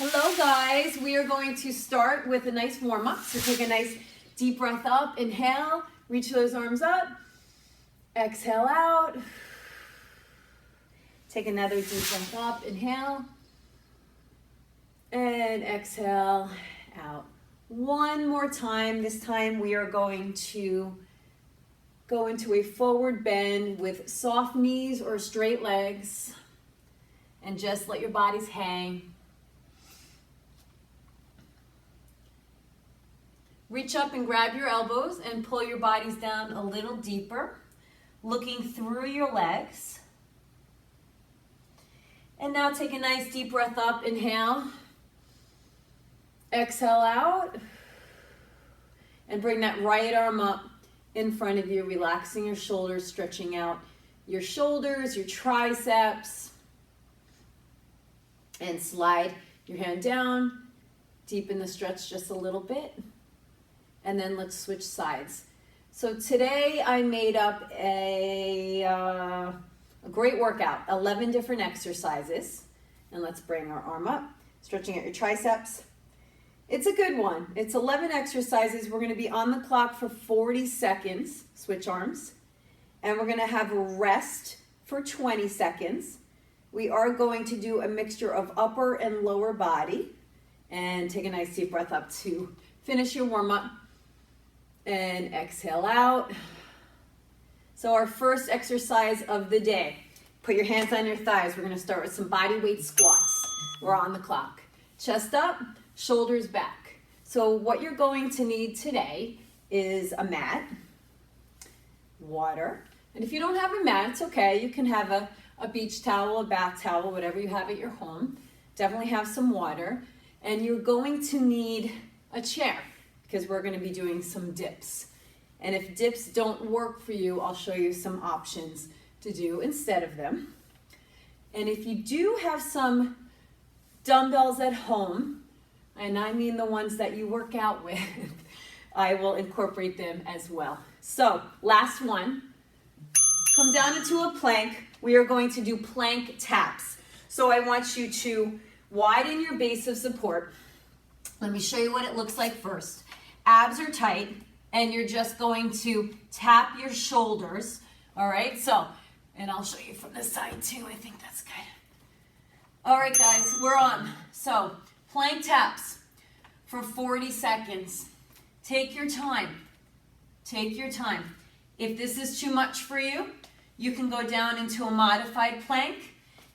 Hello guys, we are going to start with a nice warm-up. So take a nice deep breath up, inhale, reach those arms up, exhale out. Take another deep breath up, inhale, and exhale out. One more time. This time we are going to go into a forward bend with soft knees or straight legs, and just let your bodies hang. Reach up and grab your elbows and pull your bodies down a little deeper, looking through your legs. And now take a nice deep breath up, inhale, exhale out, and bring that right arm up in front of you, relaxing your shoulders, stretching out your shoulders, your triceps, and slide your hand down, deepen the stretch just a little bit. And then let's switch sides. So today I made up a great workout, 11 different exercises. And let's bring our arm up, stretching out your triceps. It's a good one. It's 11 exercises. We're gonna be on the clock for 40 seconds, switch arms. And we're gonna have a rest for 20 seconds. We are going to do a mixture of upper and lower body. And take a nice deep breath up to finish your warm up. And exhale out. So our first exercise of the day, put your hands on your thighs. We're going to start with some body weight squats. We're on the clock. Chest up, shoulders back. So what you're going to need today is a mat, water, and if you don't have a mat, it's okay. You can have a beach towel, a bath towel, whatever you have at your home. Definitely have some water, and you're going to need a chair, because we're going to be doing some dips. And if dips don't work for you, I'll show you some options to do instead of them. And if you do have some dumbbells at home, and I mean the ones that you work out with, I will incorporate them as well. So last one, come down into a plank. We are going to do plank taps. So I want you to widen your base of support. Let me show you what it looks like first. Abs are tight, and you're just going to tap your shoulders, all right? So, and I'll show you from this side too. I think that's good. All right, guys, we're on. So, plank taps for 40 seconds. Take your time. Take your time. If this is too much for you, you can go down into a modified plank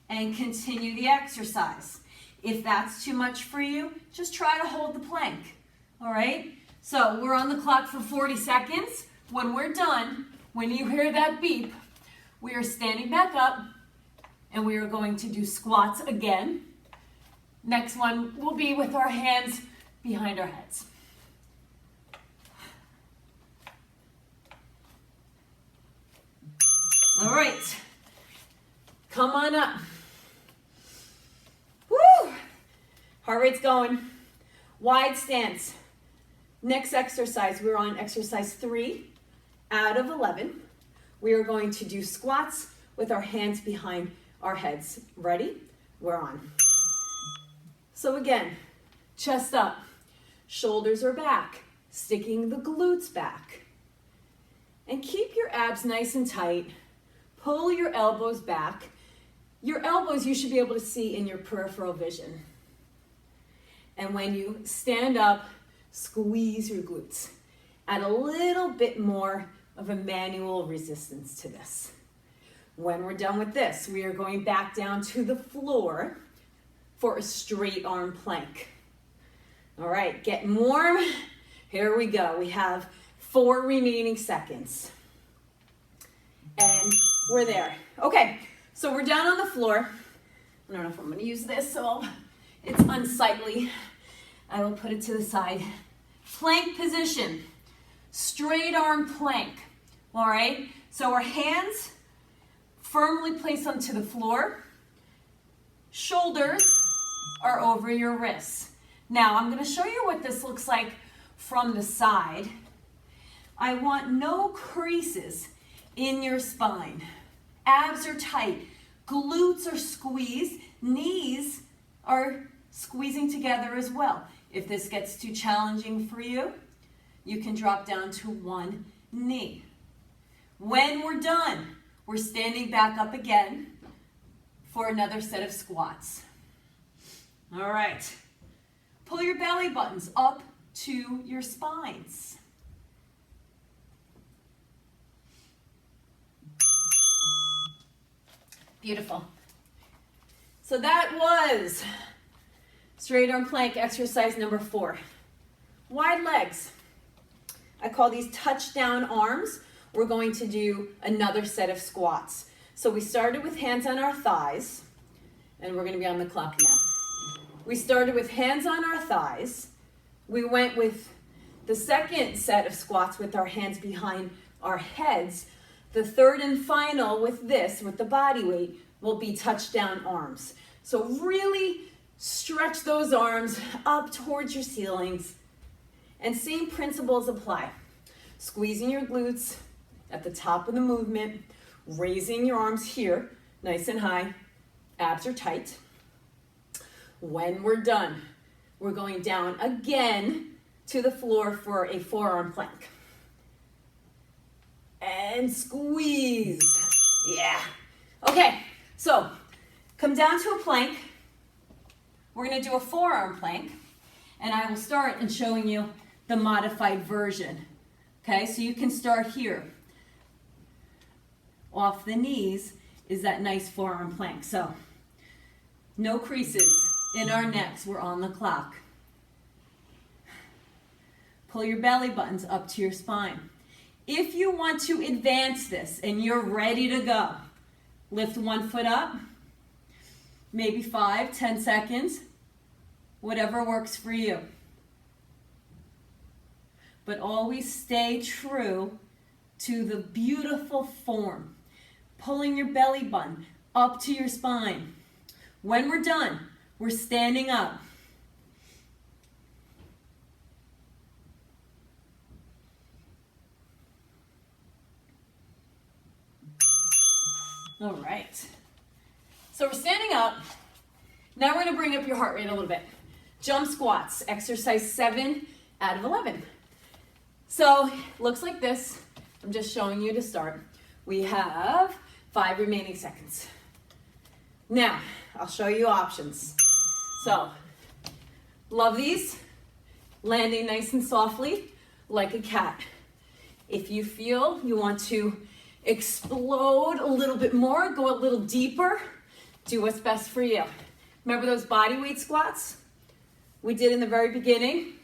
and continue the exercise. If that's too much for you, just try to hold the plank, all right? So we're on the clock for 40 seconds. When we're done, when you hear that beep, we are standing back up and we are going to do squats again. Next one will be with our hands behind our heads. All right, come on up. Woo! Heart rate's going. Wide stance. Next exercise, we're on exercise 3 out of 11. We are going to do squats with our hands behind our heads. Ready? We're on. So again, chest up, shoulders are back, sticking the glutes back. And keep your abs nice and tight. Pull your elbows back. Your elbows you should be able to see in your peripheral vision. And when you stand up, squeeze your glutes. Add a little bit more of a manual resistance to this. When we're done with this, we are going back down to the floor for a straight arm plank. All right, getting warm. Here we go. We have 4 remaining seconds. And we're there. Okay, so we're down on the floor. I don't know if I'm going to use this, so it's unsightly. I will put it to the side. Plank position, straight arm plank, all right? So our hands firmly placed onto the floor. Shoulders are over your wrists. Now I'm gonna show you what this looks like from the side. I want no creases in your spine. Abs are tight, glutes are squeezed, knees are squeezing together as well. If this gets too challenging for you, you can drop down to one knee. When we're done, we're standing back up again for another set of squats. All right. Pull your belly buttons up to your spines. Beautiful. So that was straight arm plank exercise number 4. Wide legs. I call these touchdown arms. We're going to do another set of squats. So we started with hands on our thighs, and we're going to be on the clock now. We started with hands on our thighs. We went with the second set of squats with our hands behind our heads. The third and final with this, with the body weight, will be touchdown arms. So really stretch those arms up towards your ceilings. And same principles apply. Squeezing your glutes at the top of the movement, raising your arms here, nice and high, abs are tight. When we're done, we're going down again to the floor for a forearm plank. And squeeze, yeah. Okay, so come down to a plank. We're gonna do a forearm plank, and I will start in showing you the modified version. Okay, so you can start here. Off the knees is that nice forearm plank. So no creases in our necks, we're on the clock. Pull your belly buttons up to your spine. If you want to advance this and you're ready to go, lift one foot up, maybe 5-10 seconds, whatever works for you. But always stay true to the beautiful form. Pulling your belly button up to your spine. When we're done, we're standing up. All right. So we're standing up. Now we're going to bring up your heart rate a little bit. Jump squats, exercise 7 out of 11. So looks like this. I'm just showing you to start. We have 5 remaining seconds. Now, I'll show you options. So, love these. Landing nice and softly, like a cat. If you feel you want to explode a little bit more, go a little deeper, do what's best for you. Remember those body weight squats we did in the very beginning?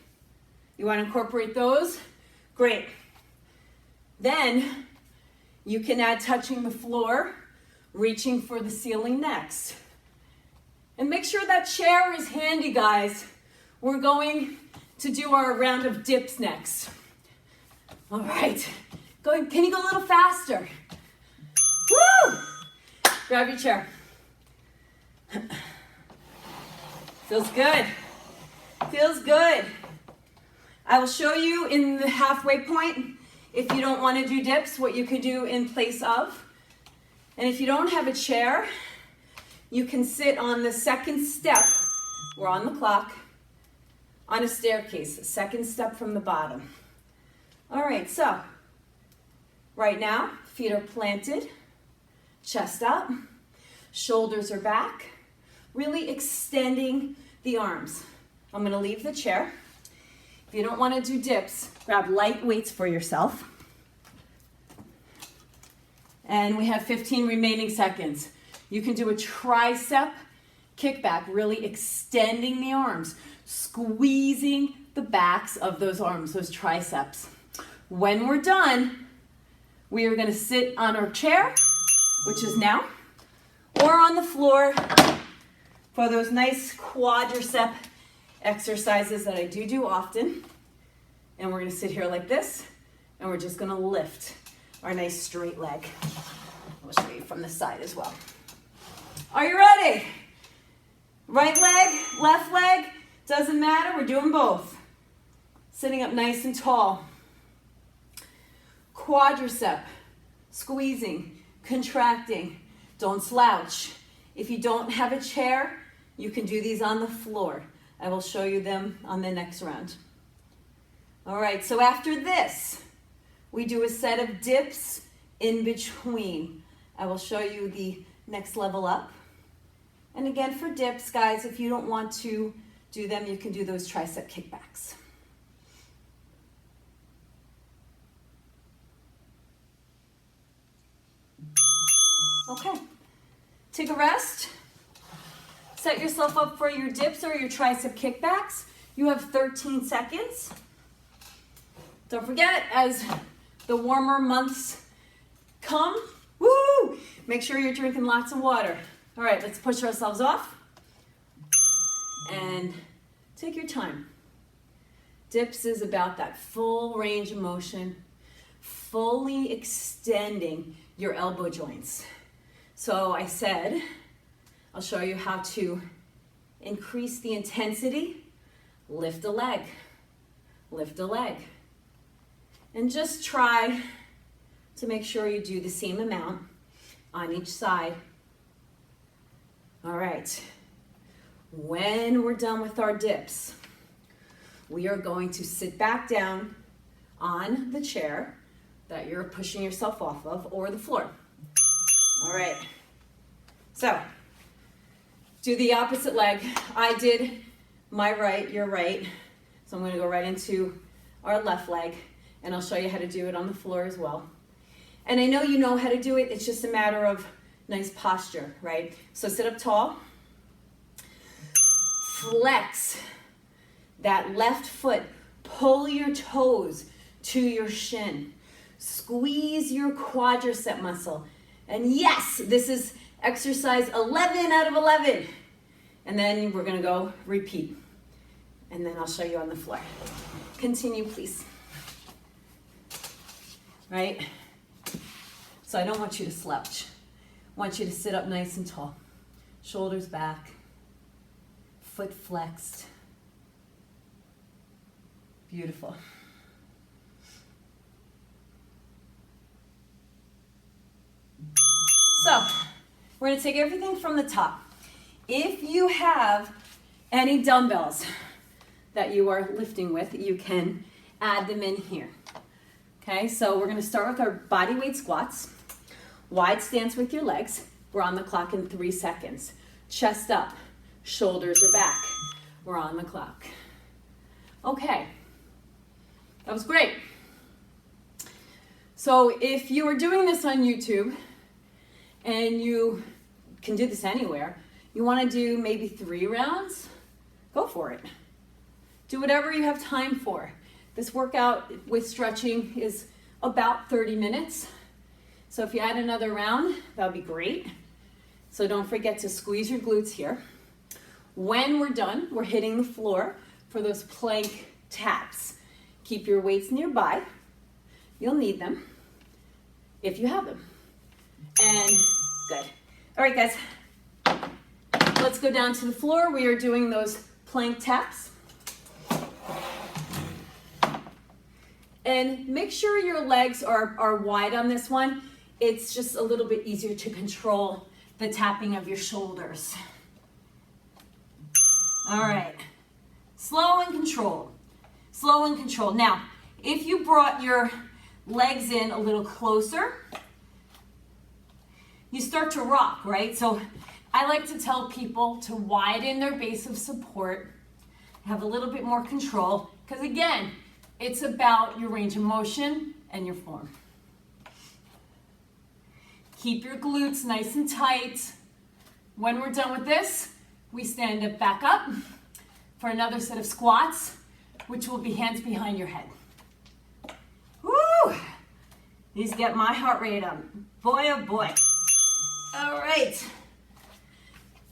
You want to incorporate those? Great. Then you can add touching the floor, reaching for the ceiling next. And make sure that chair is handy, guys. We're going to do our round of dips next. All right. Can you go a little faster? Woo! Grab your chair. Feels good. Feels good. I will show you in the halfway point, if you don't want to do dips, what you could do in place of. And if you don't have a chair, you can sit on the second step, we're on the clock, on a staircase, the second step from the bottom. All right, so right now, feet are planted, chest up, shoulders are back, really extending the arms. I'm gonna leave the chair. If you don't want to do dips, grab light weights for yourself. And we have 15 remaining seconds. You can do a tricep kickback, really extending the arms, squeezing the backs of those arms, those triceps. When we're done, we are going to sit on our chair, which is now, or on the floor for those nice quadricep exercises that I do often. And we're going to sit here like this, and we're just going to lift our nice straight leg. I'll show you from the side as well. Are you ready? Right leg, left leg, doesn't matter, we're doing both. Sitting up nice and tall. Quadricep, squeezing, contracting, don't slouch. If you don't have a chair, you can do these on the floor. I will show you them on the next round. All right, so after this, we do a set of dips in between. I will show you the next level up. And again, for dips, guys, if you don't want to do them, you can do those tricep kickbacks. Okay, take a rest. Set yourself up for your dips or your tricep kickbacks. You have 13 seconds. Don't forget, as the warmer months come, woo, make sure you're drinking lots of water. All right, let's push ourselves off. And take your time. Dips is about that full range of motion, fully extending your elbow joints. So I said, I'll show you how to increase the intensity. Lift a leg, lift a leg. And just try to make sure you do the same amount on each side. All right, when we're done with our dips, we are going to sit back down on the chair that you're pushing yourself off of or the floor. All right, so do the opposite leg. I did my right, your right. So I'm gonna go right into our left leg and I'll show you how to do it on the floor as well. And I know you know how to do it, it's just a matter of nice posture, right? So sit up tall, flex that left foot, pull your toes to your shin, squeeze your quadricep muscle. And yes, this is exercise 11 out of 11. And then we're gonna go repeat. And then I'll show you on the floor. Continue, please. Right? So I don't want you to slouch. I want you to sit up nice and tall. Shoulders back, foot flexed. Beautiful. So, we're gonna take everything from the top. If you have any dumbbells that you are lifting with, you can add them in here. Okay, so we're gonna start with our body weight squats. Wide stance with your legs. We're on the clock in 3 seconds. Chest up, shoulders are back. We're on the clock. Okay, that was great. So if you are doing this on YouTube, and you can do this anywhere, you wanna do maybe 3 rounds, go for it. Do whatever you have time for. This workout with stretching is about 30 minutes. So if you add another round, that would be great. So don't forget to squeeze your glutes here. When we're done, we're hitting the floor for those plank taps. Keep your weights nearby. You'll need them if you have them. And good. All right, guys, let's go down to the floor. We are doing those plank taps. And make sure your legs are wide on this one. It's just a little bit easier to control the tapping of your shoulders. All right, slow and controlled. Slow and controlled. Now, if you brought your legs in a little closer, you start to rock, right? So I like to tell people to widen their base of support, have a little bit more control, because again, it's about your range of motion and your form. Keep your glutes nice and tight. When we're done with this, we stand up back up for another set of squats, which will be hands behind your head. Woo! These get my heart rate up. Boy, oh boy. All right.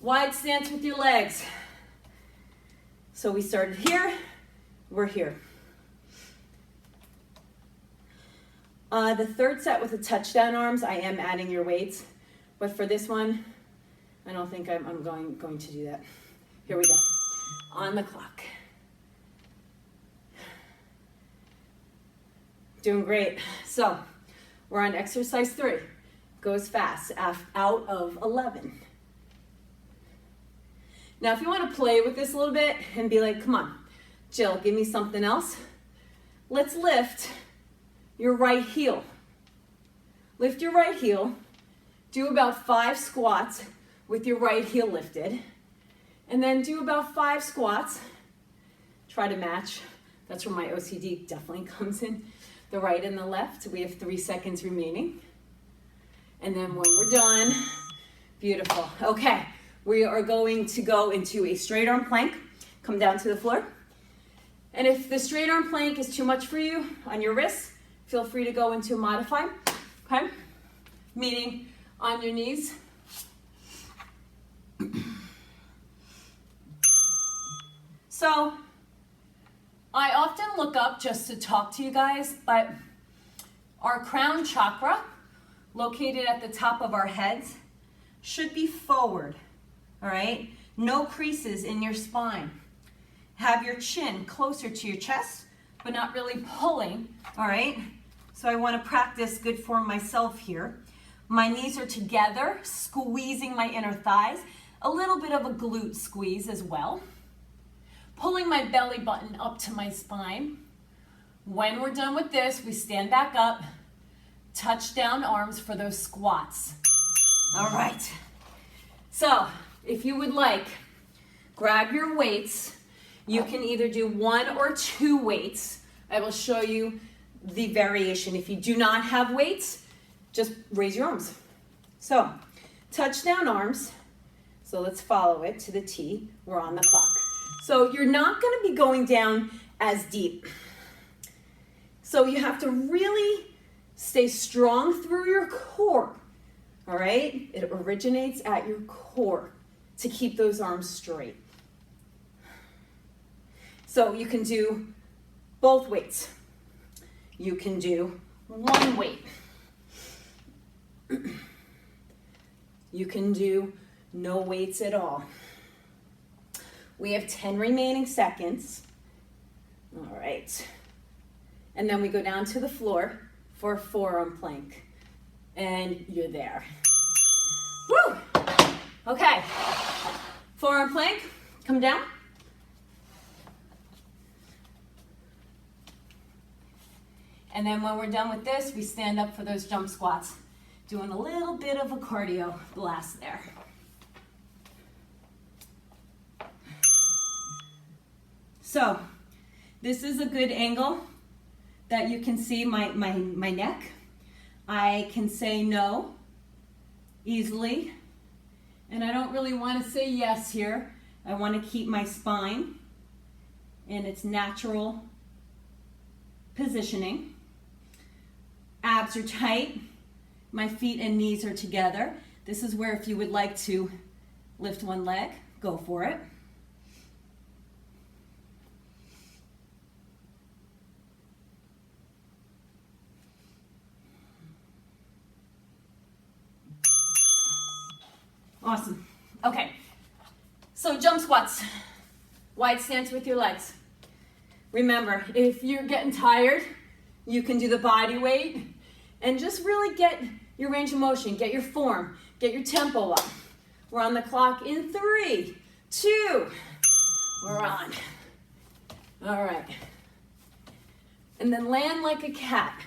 Wide stance with your legs. So we started here, we're here. The third set with the touchdown arms, I am adding your weights, but for this one, I don't think I'm going to do that. Here we go, on the clock. Doing great. So, we're on exercise 3. Goes fast, out of 11. Now, if you want to play with this a little bit and be like, come on, Jill, give me something else. Let's lift your right heel. Lift your right heel. Do about 5 squats with your right heel lifted. And then do about 5 squats. Try to match. That's where my OCD definitely comes in. The right and the left. We have 3 seconds remaining. And then when we're done, beautiful. Okay, we are going to go into a straight arm plank. Come down to the floor. And if the straight arm plank is too much for you on your wrists, feel free to go into a modified, okay? Meaning on your knees. So, I often look up just to talk to you guys, but our crown chakra, located at the top of our heads, should be forward, all right? No creases in your spine. Have your chin closer to your chest, but not really pulling, all right? So I want to practice good form myself here. My knees are together, squeezing my inner thighs, a little bit of a glute squeeze as well. Pulling my belly button up to my spine. When we're done with this, we stand back up, touch down arms for those squats. All right. So if you would like, grab your weights. You can either do 1 or 2 weights. I will show you the variation. If you do not have weights, just raise your arms. So, touch down arms. So let's follow it to the T. We're on the clock. So you're not going to be going down as deep. So you have to really stay strong through your core. All right? It originates at your core to keep those arms straight. So you can do both weights. You can do 1 weight. You can do no weights at all. We have 10 remaining seconds. All right. And then we go down to the floor for a forearm plank. And you're there. Woo! Okay. Forearm plank, come down. And then when we're done with this, we stand up for those jump squats. Doing a little bit of a cardio blast there. So, this is a good angle that you can see my neck. I can say no easily. And I don't really want to say yes here. I want to keep my spine in its natural positioning. Abs are tight. My feet and knees are together. This is where if you would like to lift one leg, go for it. Awesome. Okay. So jump squats. Wide stance with your legs. Remember, if you're getting tired, you can do the body weight and just really get your range of motion, get your form, get your tempo up. We're on the clock in 3, 2, we're on. All right. And then land like a cat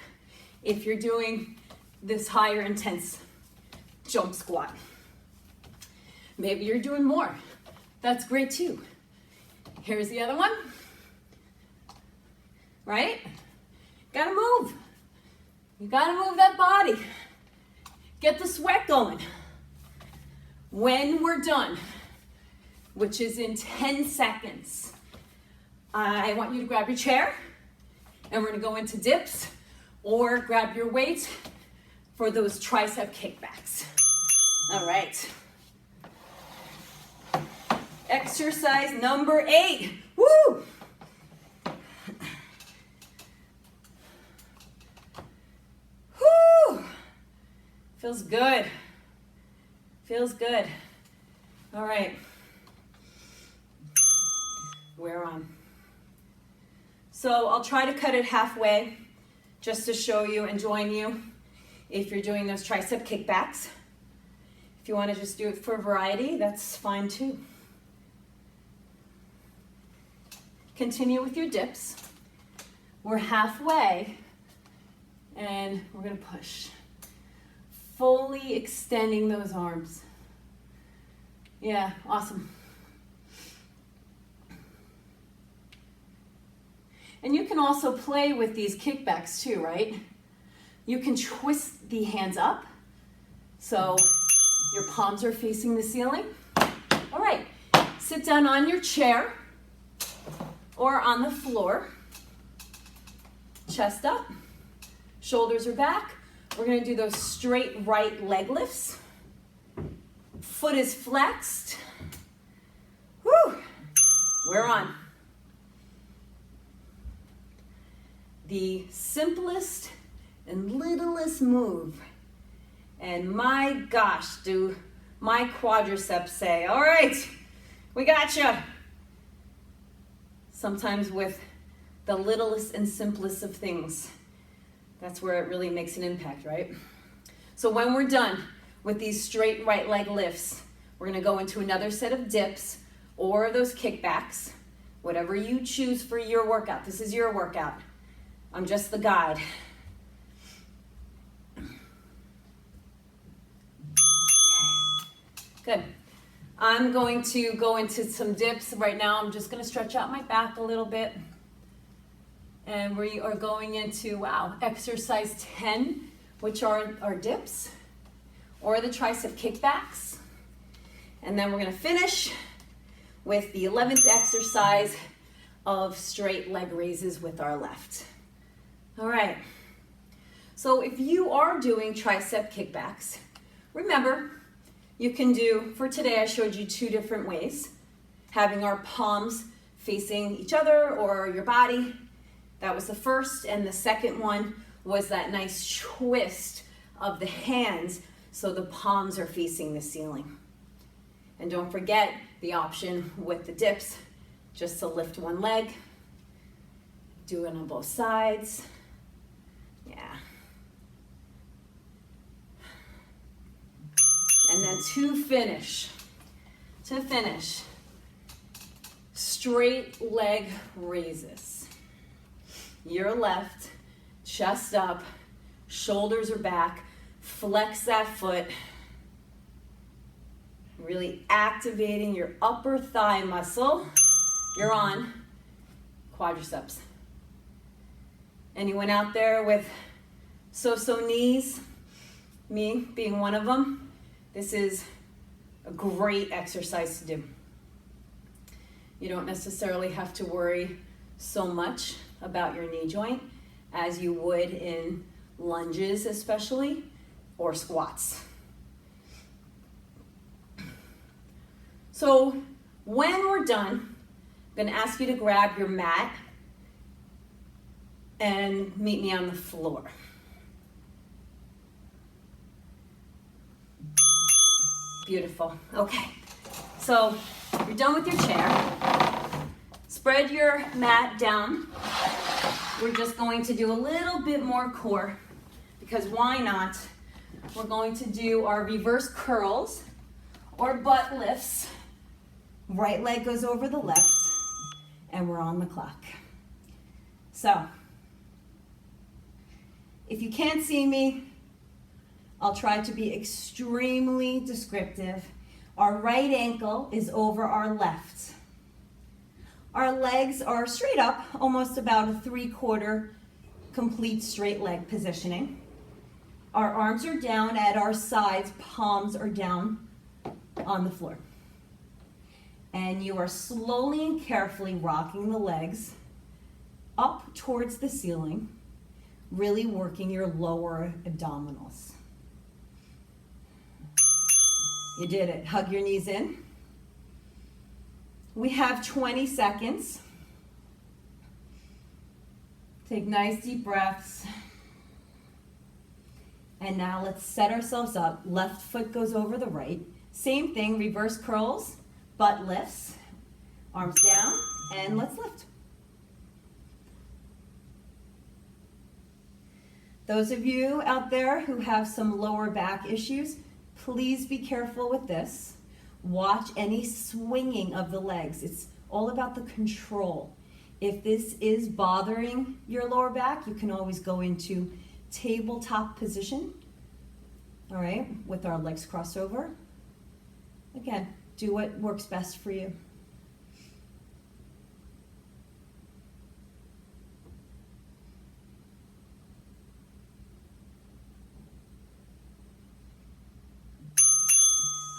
if you're doing this higher intense jump squat. Maybe you're doing more. That's great too. Here's the other one. Right? Gotta move. You gotta move that body. Get the sweat going. When we're done, which is in 10 seconds, I want you to grab your chair and we're gonna go into dips or grab your weights for those tricep kickbacks. All right. Exercise number 8. Woo! Woo! Feels good. Feels good. All right. We're on. So I'll try to cut it halfway just to show you and join you if you're doing those tricep kickbacks. If you want to just do it for variety, that's fine too. continue with your dips. We're halfway, and we're gonna push. Fully extending those arms. Yeah, awesome. And you can also play with these kickbacks too, right? You can twist the hands up so your palms are facing the ceiling. All right, sit down on your chair or on the floor. Chest up, shoulders are back. We're gonna do those straight right leg lifts. Foot is flexed. Woo! We're on. The simplest and littlest move. And my gosh, do my quadriceps say, all right, we got you. Sometimes with the littlest and simplest of things, that's where it really makes an impact, right? So when we're done with these straight right leg lifts, we're gonna go into another set of dips or those kickbacks, whatever you choose for your workout. This is your workout. I'm just the guide. Good. I'm going to go into some dips right now. I'm just gonna stretch out my back a little bit. And we are going into, wow, exercise 10, which are our dips or the tricep kickbacks. And then we're gonna finish with the 11th exercise of straight leg raises with our left. All right, so if you are doing tricep kickbacks, remember, you can do, for today I showed you 2 different ways, having our palms facing each other or your body. That was the first, and the second one was that nice twist of the hands so the palms are facing the ceiling. And don't forget the option with the dips, just to lift one leg, do it on both sides. Yeah. And then to finish, straight leg raises. Your left, chest up, shoulders are back, flex that foot, really activating your upper thigh muscle. You're on quadriceps. Anyone out there with so-so knees? Me being one of them. This is a great exercise to do. You don't necessarily have to worry so much about your knee joint as you would in lunges especially, or squats. So when we're done, I'm gonna ask you to grab your mat and meet me on the floor. Beautiful. Okay, so you're done with your chair. Spread your mat down. We're just going to do a little bit more core, because why not? We're going to do our reverse curls or butt lifts. Right leg goes over the left, and we're on the clock. So, if you can't see me, I'll try to be extremely descriptive. Our right ankle is over our left. Our legs are straight up, almost about a 3/4 complete straight leg positioning. Our arms are down at our sides, palms are down on the floor. And you are slowly and carefully rocking the legs up towards the ceiling, really working your lower abdominals. You did it. Hug your knees in. We have 20 seconds. Take nice deep breaths. And now let's set ourselves up. Left foot goes over the right. Same thing, reverse curls, butt lifts, arms down, and let's lift. Those of you out there who have some lower back issues, please be careful with this. Watch any swinging of the legs. It's all about the control. If this is bothering your lower back, you can always go into tabletop position, all right, with our legs crossed over. Again, do what works best for you.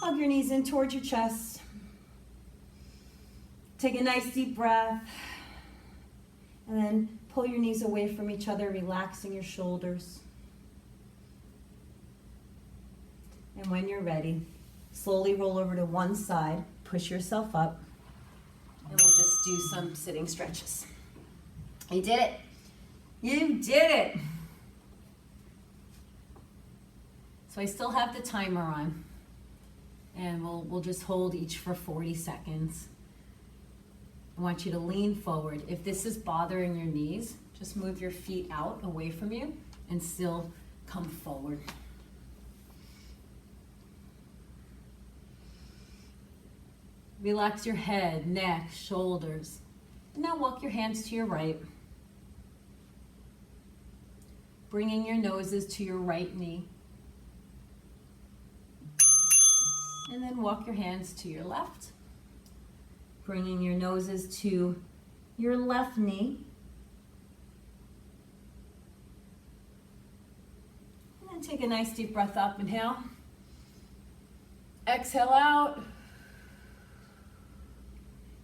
Hug your knees in towards your chest. Take a nice deep breath. And then pull your knees away from each other, relaxing your shoulders. And when you're ready, slowly roll over to one side, push yourself up, and we'll just do some sitting stretches. You did it. You did it. So I still have the timer on. And we'll just hold each for 40 seconds. I want you to lean forward. If this is bothering your knees, just move your feet out away from you and still come forward. Relax your head, neck, shoulders. And now walk your hands to your right. Bringing your noses to your right knee. And then walk your hands to your left, bringing your noses to your left knee. And then take a nice deep breath up, inhale. Exhale out.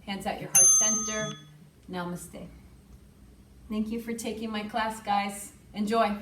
Hands at your heart center. Namaste. Thank you for taking my class, guys. Enjoy.